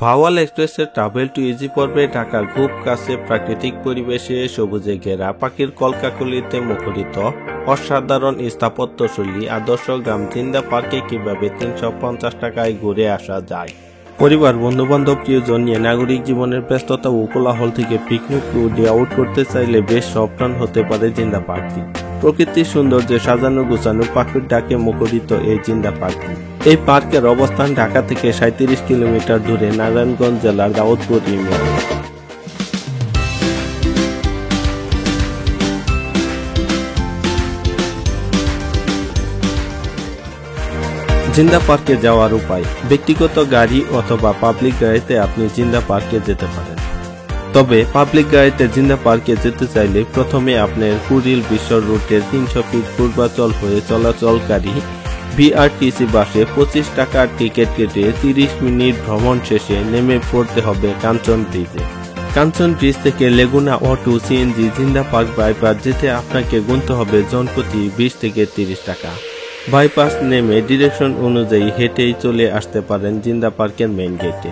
ভাওয়াল এক্সপ্রেসের travel to easy পর্বে ঢাকার খুব কাছে প্রাকৃতিক পরিবেশে সবুজে ঘেরা পাখির কলকাকলিতে মুখরিত অসাধারণ স্থাপত্যশৈলী আদর্শ গ্রাম জিন্দা পার্কে কিভাবে 350 টাকায় ঘুরে আসা যায়। পরিবার, বন্ধুবান্ধব, প্রিয়জন নিয়ে নাগরিক জীবনের ব্যস্ততা ও কোলাহল থেকে পিকনিক ও ডে আউট করতে চাইলে বেশ অপশন হতে পারে জিন্দা পার্কটি। প্রকৃতির সৌন্দর্যে সাজানো গোছানো পাখির ডাকে মুখরিত এই জিন্দা পার্কটি। এই পার্কের অবস্থান ঢাকা থেকে 37 কিলোমিটার দূরে নারায়ণগঞ্জ জেলার দাউদপুর ইউনিয়ন। জিন্দা পার্কে যাওয়ার উপায়: ব্যক্তিগত গাড়ি অথবা পাবলিক গাড়িতে আপনি জিন্দা পার্কে যেতে পারেন। তবে পাবলিক গাড়িতে জিন্দা পার্কে যেতে চাইলে প্রথমে আপনার কুড়িল বিশ্ব রুটের 300 ফিট পূর্বাচল হয়ে চলাচলকারী বিআরটিসি বাসে 25 টাকার টিকিট কেটে 30 মিনিট ভ্রমণ শেষে নেমে পড়তে হবে কাঞ্চন ব্রিজে। কাঞ্চন ব্রিজ থেকে লেগুনা অটো সিএনজি জিন্দা পার্ক বাইপাস যেতে আপনাকে গুনতে হবে জনপ্রতি 20 থেকে 30 টাকা। বাইপাস নেমে ডিরেকশন অনুযায়ী হেঁটেই চলে আসতে পারেন জিন্দা পার্কের মেইন গেটে।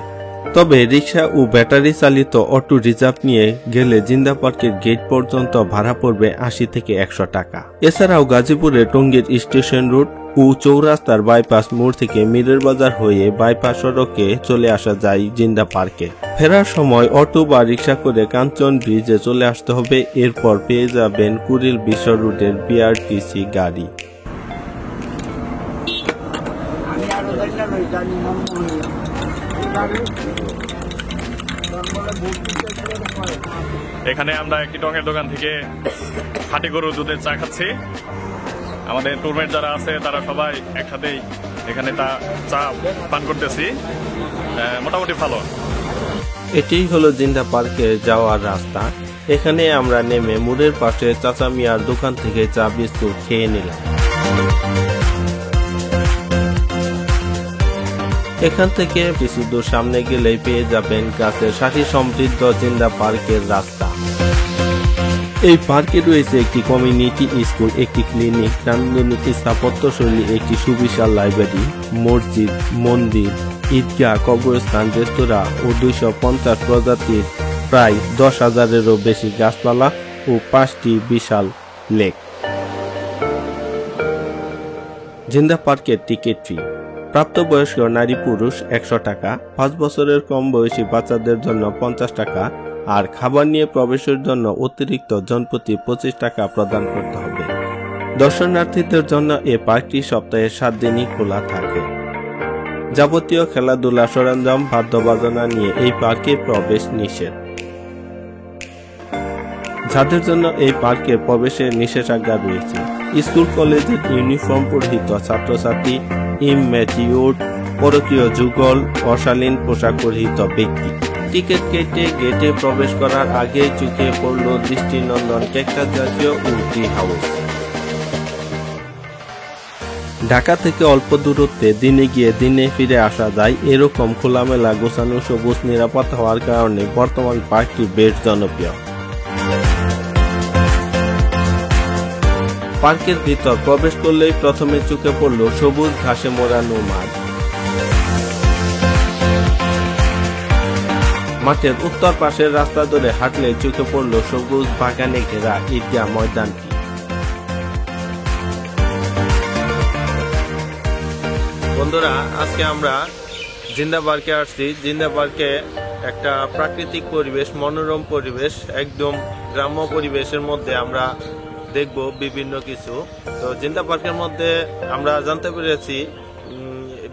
তবে রিক্সা ও ব্যাটারি চালিত অটো রিজার্ভ নিয়ে গেলে জিন্দা পার্কের গেট পর্যন্ত ভাড়া পড়বে 80 থেকে 100 টাকা। এছাড়াও গাজীপুরের টঙ্গীর স্টেশন রোড ও চৌরাস্তার বাইপাস মোড় থেকে মিরের বাজার হয়ে বাইপাস সড়কে চলে আসা যায় জিন্দা পার্কে। ফেরার সময় অটো বা রিক্সা করে কাঞ্চন ব্রিজে চলে আসতে হবে। এরপর পেয়ে যাবেন কুড়িল বিশ্ব রুটের বিআরটিসি গাড়ি। এখানে আমরা একটি টঙের দোকান থেকে খাঁটি গরুর দুধের চা খাচ্ছি। আমাদের টুরমেট যারা আছে তারা সবাই একসাথেই এখানে চা পান করতেছি। মোটামুটি ভালো। এটিই হলো জিন্দা পার্কে যাওয়ার রাস্তা। এখানে আমরা নেমে মোড়ের পাশে চাচা মিয়ার দোকান থেকে চা বিস্কুট খেয়ে নিলাম। এখান থেকে কিছু দূর সামনে গেলেই পেয়ে যাবেন গাছের সাথী সমৃদ্ধ জিন্দা পার্কের রাস্তা। এই পার্কে রয়েছে একটি কমিউনিটি স্কুল, একটি ক্লিনিক, নান্দনিক স্থাপত্যশৈলী, একটি সুবিশাল লাইব্রেরি, মসজিদ, মন্দির, ঈদগাহ, কবরস্থান, রেস্তোরাঁ ও 250 প্রজাতির প্রায় 10,000-এরও বেশি গাছপালা ও 5টি বিশাল লেক। জিন্দা পার্কের টিকিট ফি: প্রাপ্তবয়স্ক নারী পুরুষ 100 টাকা, 5 বছরের কম বয়সী বাচ্চাদের জন্য 50 টাকা, আর খাবার নিয়ে প্রবেশের জন্য অতিরিক্ত জনপ্রতি 25 টাকা প্রদান করতে হবে। দর্শনার্থীদের জন্য এই পার্কটি সপ্তাহে 7 দিনই খোলা থাকে। যাবতীয় খেলাধুলা সরঞ্জাম, বাদ্যবাজনা নিয়ে এই পার্কে প্রবেশ নিষেধ। যাদের জন্য এই পার্কে প্রবেশের নিষেধাজ্ঞা রয়েছে: স্কুল কলেজের ইউনিফর্ম পরিহিত ছাত্রছাত্রী, ইমম্যাচিউরড, পরকীয় যুগল, অশালীন পোশাক পরিহিত ব্যক্তি। টিকিট কেটে গেটে প্রবেশ করার আগে চোখে পড়ল দৃষ্টিনন্দন ক্যাকটাস জাতীয় ও ট্রি হাউস। ঢাকা থেকে অল্প দূরত্বে দিনে গিয়ে দিনে ফিরে আসা যায় এরকম খোলামেলা গোছানো সবুজ নিরাপদ হওয়ার কারণে বর্তমান পার্কটি বেশ জনপ্রিয়। পার্কের ভিতর প্রবেশ করলেই প্রথমে চোখে পড়ল সবুজ ঘাসে মোড়ানো মাঠ। মাঠের উত্তর পাশের রাস্তা ধরে হাঁটলে চোখে পড়ল সবুজ বাগানে ঘেরা ঈদগাহ ময়দানটি। বন্ধুরা, আজকে আমরা জিন্দা পার্কে আসছি। জিন্দা পার্কে একটা প্রাকৃতিক পরিবেশ, মনোরম পরিবেশ, একদম গ্রাম্য পরিবেশের মধ্যে আমরা দেখব বিভিন্ন কিছু। তো জিন্দা পার্কের মধ্যে আমরা জানতে পেরেছি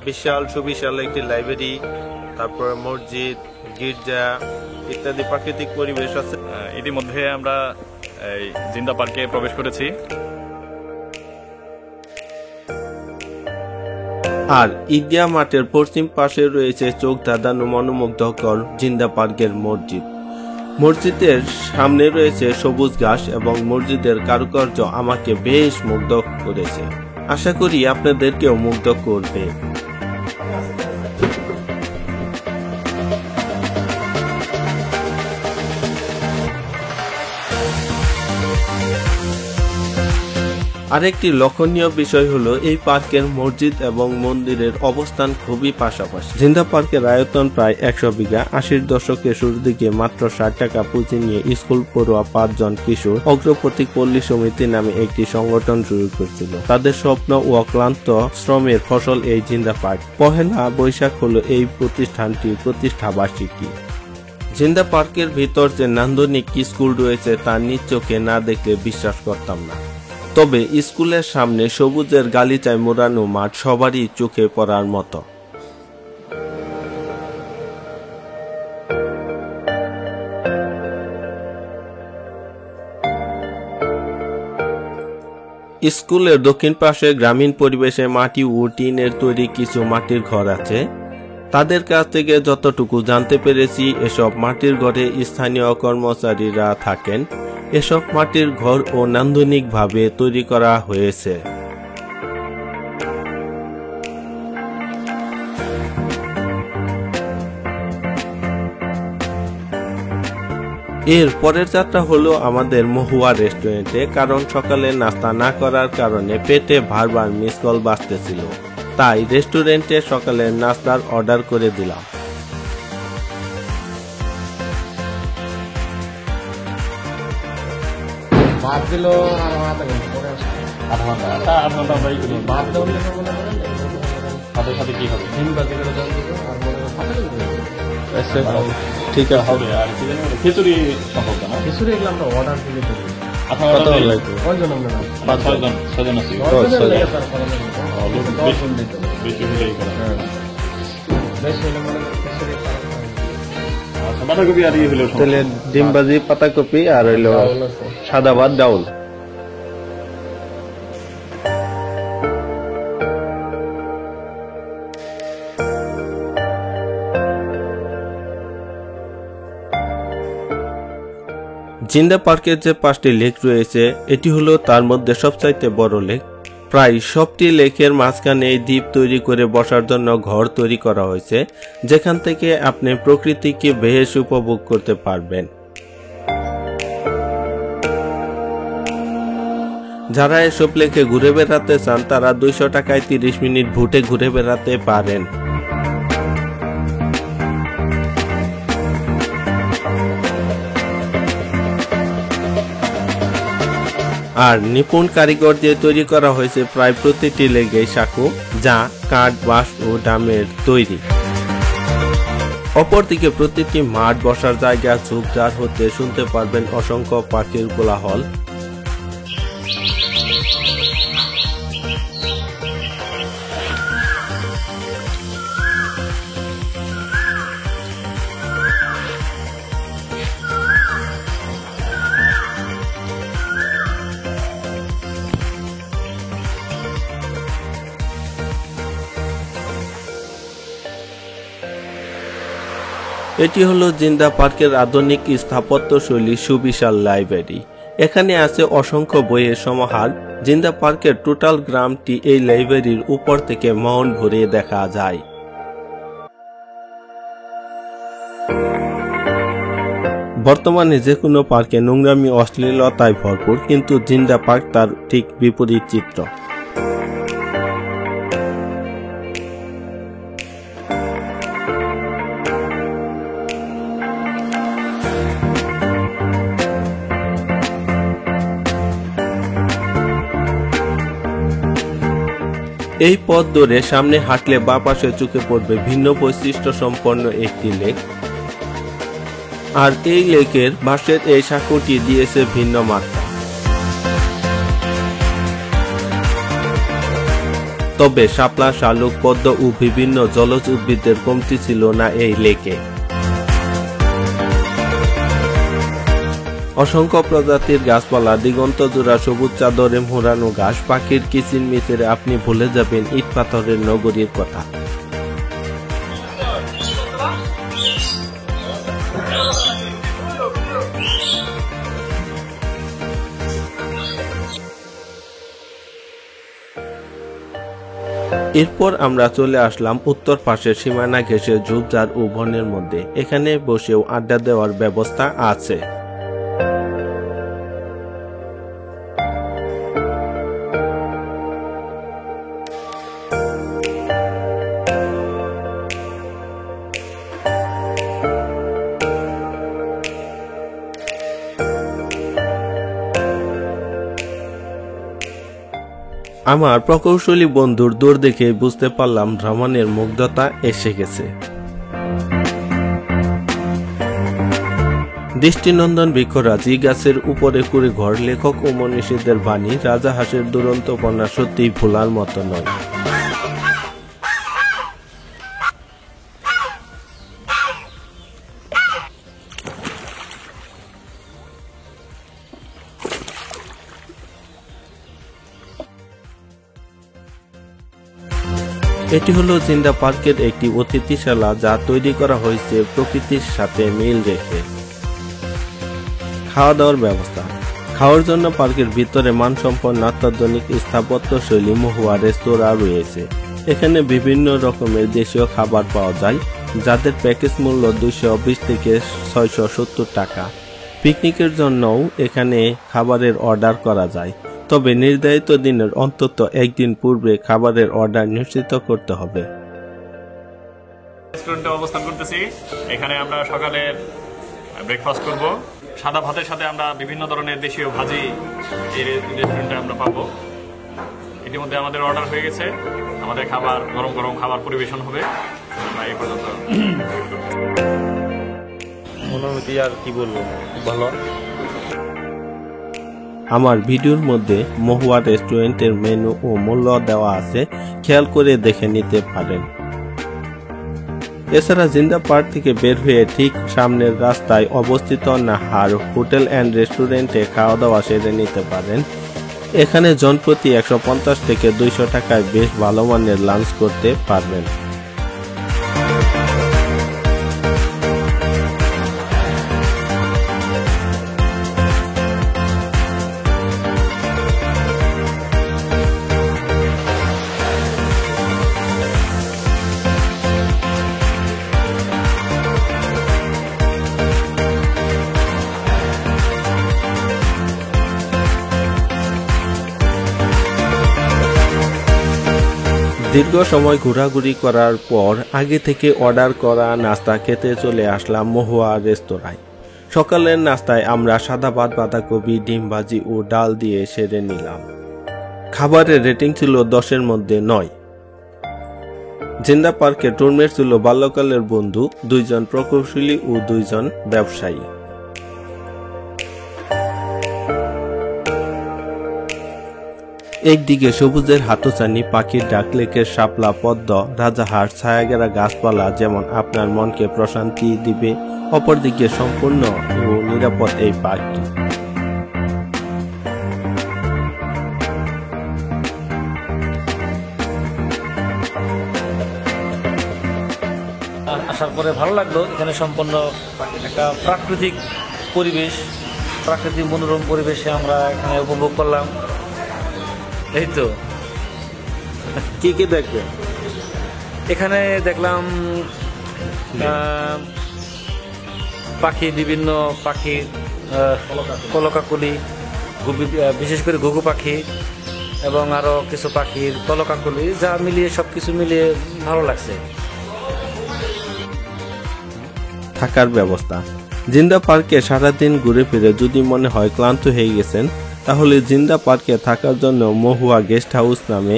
বিশাল সুবিশাল একটি লাইব্রেরি, তারপর মসজিদ, গির্জা ইত্যাদি প্রাকৃতিক পরিবেশ আছে। ইতিমধ্যে আমরা এই জিন্দা পার্কে প্রবেশ করেছি। আর ঈদগাহ মাঠের পশ্চিম পাশে রয়েছে চোখ ধাঁধানো মনোমুগ্ধকর জিন্দা পার্কের মসজিদ। মসজিদের সামনে রয়েছে সবুজ ঘাস এবং মসজিদের কারুকার্য আমাকে বেশ মুগ্ধ করেছে। আশা করি আপনাদেরকেও মুগ্ধ করবে। আরেকটি লক্ষণীয় বিষয় হলো এই পার্কের মসজিদ এবং মন্দিরের অবস্থান খুবই পাশাপাশি। জিন্দা পার্কের আয়তন প্রায় 100 বিঘা। 80-র দশকের শুরুর দিকে মাত্র 60 টাকা পুঁজি নিয়ে স্কুল পড়ুয়া 5 জন কিশোর অগ্রপ্রতীক পল্লী সমিতি নামে একটি সংগঠন শুরু করেছিল। তাদের স্বপ্ন ও অক্লান্ত শ্রমের ফসল এই জিন্দা পার্ক। পহেলা বৈশাখ হলো এই প্রতিষ্ঠানটির প্রতিষ্ঠাবার্ষিকী। জিন্দা পার্কের ভিতর যে নান্দনিক স্কুল রয়েছে তা নিজ চোখে না দেখলে বিশ্বাস করতাম না। তবে স্কুলের সামনে সবুজের গালিচায় মোড়ানো মাঠ সবারই চোখে পড়ার মতো। স্কুলের দক্ষিণ পাশে গ্রামীণ পরিবেশে মাটি ও টিনের তৈরি কিছু মাটির ঘর আছে। তাদের কাছ থেকে যতটুকু জানতে পেরেছি, এসব মাটির ঘরে স্থানীয় কর্মচারীরা থাকেন। এসব মাটির ঘর ও নান্দনিকভাবে তৈরি করা হয়েছে। এর পরের যাত্রা হলো আমাদের মহুয়া রেস্টুরেন্টে, কারণ সকালে নাস্তা না করার কারণে পেটে বারবার মিস কল বাজতেছিল। তাই রেস্টুরেন্টে সকালের নাস্তার অর্ডার করে দিলাম। ভাত দিল আধা ঘন্টা আমরা করি। ভাত দেওয়ার জন্য মনে করেন ভাতের সাথে কি হবে? ডিম ভাজি করে দেওয়া দিল আর মনে করেন ঠিক আছে হবে। আর কি জানি খিচুড়ি সম্ভব না, খিচুড়ি এগুলো আমরা অর্ডার দিলে করি। কয়জন আমরা? 6জন আছি। বেশি হলেই করা। বেশি হলে মনে করেন খিচুড়ি বাঁধাকপি আর ইয়ে হলেও তাহলে ডিম ভাজি, পাতাকপি আর হইলো সাদা ভাত, ডাউল। জিন্দা পার্কের যে 5টি লেক রয়েছে, এটি হলো তার মধ্যে সবচাইতে বড় লেক। প্রায় সবটি লেকের মাঝখানে দ্বীপ তৈরি করে বসার জন্য ঘর তৈরি করা হয়েছে, যেখান থেকে আপনি প্রকৃতিকে বেশ উপভোগ করতে পারবেন। যারা এসব লেকে ঘুরে বেড়াতে চান, তারা 200 টাকায় 30 মিনিট ভোটে ঘুরে বেড়াতে পারেন। আর নিপুণ কারিগর দিয়ে তৈরি করা হয়েছে প্রায় প্রতিটি লেগে সাঁকো, যা কাঠ, বাঁশ ও ডামের তৈরি। অপরদিকে প্রতিটি মাঠ বসার জায়গা ঝোপঝাড় হতে শুনতে পারবেন অসংখ্য পাখির কোলাহল। এটি হলো জিন্দা পার্কের আধুনিক স্থাপত্য শৈলী সুবিশাল লাইব্রেরি। এখানে আছে অসংখ্য বইয়ের সমাহার। জিন্দা পার্কের টোটাল গ্রামটি এই লাইব্রেরির উপর থেকে মন ভরে দেখা যায়। বর্তমানে যে কোনো পার্কে নোংরামি, অশ্লীলতায় ভরপুর, কিন্তু জিন্দা পার্ক তার ঠিক বিপরীত চিত্র। এই পথ ধরে সামনে হাঁটলে বাঁ পাশে চোখে পড়বে ভিন্ন বৈশিষ্ট্য সম্পন্ন একটি লেক। আর এই লেকের বাঁশের এই সাঁকোটি দিয়েছে ভিন্ন মাত্রা। তবে শাপলা, শালুক, পদ্ম ও বিভিন্ন জলজ উদ্ভিদের কমতি ছিল না এই লেকে। অসংখ্য প্রজাতির গাছপালা, দিগন্ত জোড়া সবুজ চাদরে মোড়ানো ঘাস, পাখির কিচিরমিচিরে আপনি ভুলে যাবেন ইট পাথরের নগরীর কথা। এরপর আমরা চলে আসলাম উত্তর পাশের সীমানা ঘেঁষে ঝোপঝাড় ও বনের মধ্যে। এখানে বসেও আড্ডা দেওয়ার ব্যবস্থা আছে। আমার প্রকৌশলী বন্ধুর দৌড় দেখে বুঝতে পারলাম ভ্রমণের মুগ্ধতা এসে গেছে। দৃষ্টিনন্দন বৃক্ষরাজি, গাছের উপরে কুড়ে ঘর, লেখক ও মনীষীদের বাণী, রাজাহাঁসের দুরন্ত উপন্যাস সত্যিই ভোলার মতো নয়। এটি হলো জিন্দা পার্কের একটি অতিথিশালা, যা তৈরি করা হয়েছে প্রকৃতির সাথে মিল রেখে। খাওয়া দাওয়ার ব্যবস্থা। খাওয়ার জন্য পার্কের ভিতরে মানসম্পন্ন অত্যাধুনিক স্থাপত্য শৈলী মহুয়া রেস্তোরাঁ রয়েছে। এখানে বিভিন্ন রকমের দেশীয় খাবার পাওয়া যায়, যাদের প্যাকেজ মূল্য 220 থেকে 670 টাকা। পিকনিকের জন্যও এখানে খাবারের অর্ডার করা যায়, তবে নির্ধারিত দিনের অন্তত একদিন পূর্বে খাবারের অর্ডার নিশ্চিত করতে হবে। রেস্টুরেন্টে অবস্থান করতেছি। এখানে আমরা সকালের ব্রেকফাস্ট করব। সাদা ভাতের সাথে আমরা বিভিন্ন ধরনের দেশীয় ভাজি এই রেস্টুরেন্টে আমরা পাবো। ইতিমধ্যে আমাদের অর্ডার হয়ে গেছে, আমাদের খাবার গরম গরম খাবার পরিবেশন হবে। আমরা এই পর্যন্ত অনুভূতি আর কি বলবো, খুব ভালো। আমার ভিডিওর মধ্যে মহুয়া রেস্টুরেন্টের মেনু ও মূল্য দেওয়া আছে, খেয়াল করে দেখে নিতে পারেন। এছাড়া জিন্দা পার্ক থেকে বের হয়ে ঠিক সামনের রাস্তায় অবস্থিত নাহার হোটেল অ্যান্ড রেস্টুরেন্টে খাওয়া দাওয়া সেরে নিতে পারেন। এখানে জনপ্রতি 150 থেকে 200 টাকায় বেশ ভালো মানের লাঞ্চ করতে পারবেন। দীর্ঘ সময় ঘোরাঘুরি করার পর আগে থেকে অর্ডার করা নাস্তা খেতে চলে আসলাম মহুয়া রেস্তোরাঁয়। সকালের নাস্তায় আমরা সাদা ভাত, বাঁধাকপি, ডিম ভাজি ও ডাল দিয়ে সেরে নিলাম। খাবারের রেটিং ছিল 10-এর মধ্যে 9। জিন্দা পার্কে টুরমেট ছিল বাল্যকালের বন্ধু, 2 জন প্রকৌশলী ও 2 জন ব্যবসায়ী। একদিকে সবুজের হাতছানি, পাখির ডাক, লেকের শাপলা, পদ্ম, রাজাহাঁস, ছায়াঘেরা গাছপালা যেমন আপনার মনকে প্রশান্তি দিবে, অপরদিকে সম্পূর্ণ ও নিরাপদ এই পার্কটি। আসার পরে ভালো লাগলো। এখানে সম্পূর্ণ একটা প্রাকৃতিক পরিবেশ, প্রাকৃতিক মনোরম পরিবেশে আমরা এখানে উপভোগ করলাম। এই তো কি কি দেখবেন এখানে দেখলাম পাখি, বিভিন্ন পাখি, কলকাকলি, বিশেষ করে ঘুঘু পাখি এবং আরো কিছু পাখির কলকাকলি, যা মিলিয়ে সবকিছু মিলিয়ে ভালো লাগছে। থাকার ব্যবস্থা। জিন্দা পার্কে সারাদিন ঘুরে ফিরে যদি মনে হয় ক্লান্ত হয়ে গেছেন, তাহলে জিন্দা পার্কে থাকার জন্য মহুয়া গেস্ট হাউস নামে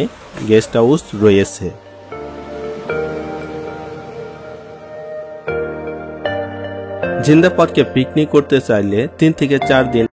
গেস্ট হাউস রয়েছে। জিন্দা পার্কে পিকনিক করতে চাইলে 3 থেকে 4 দিন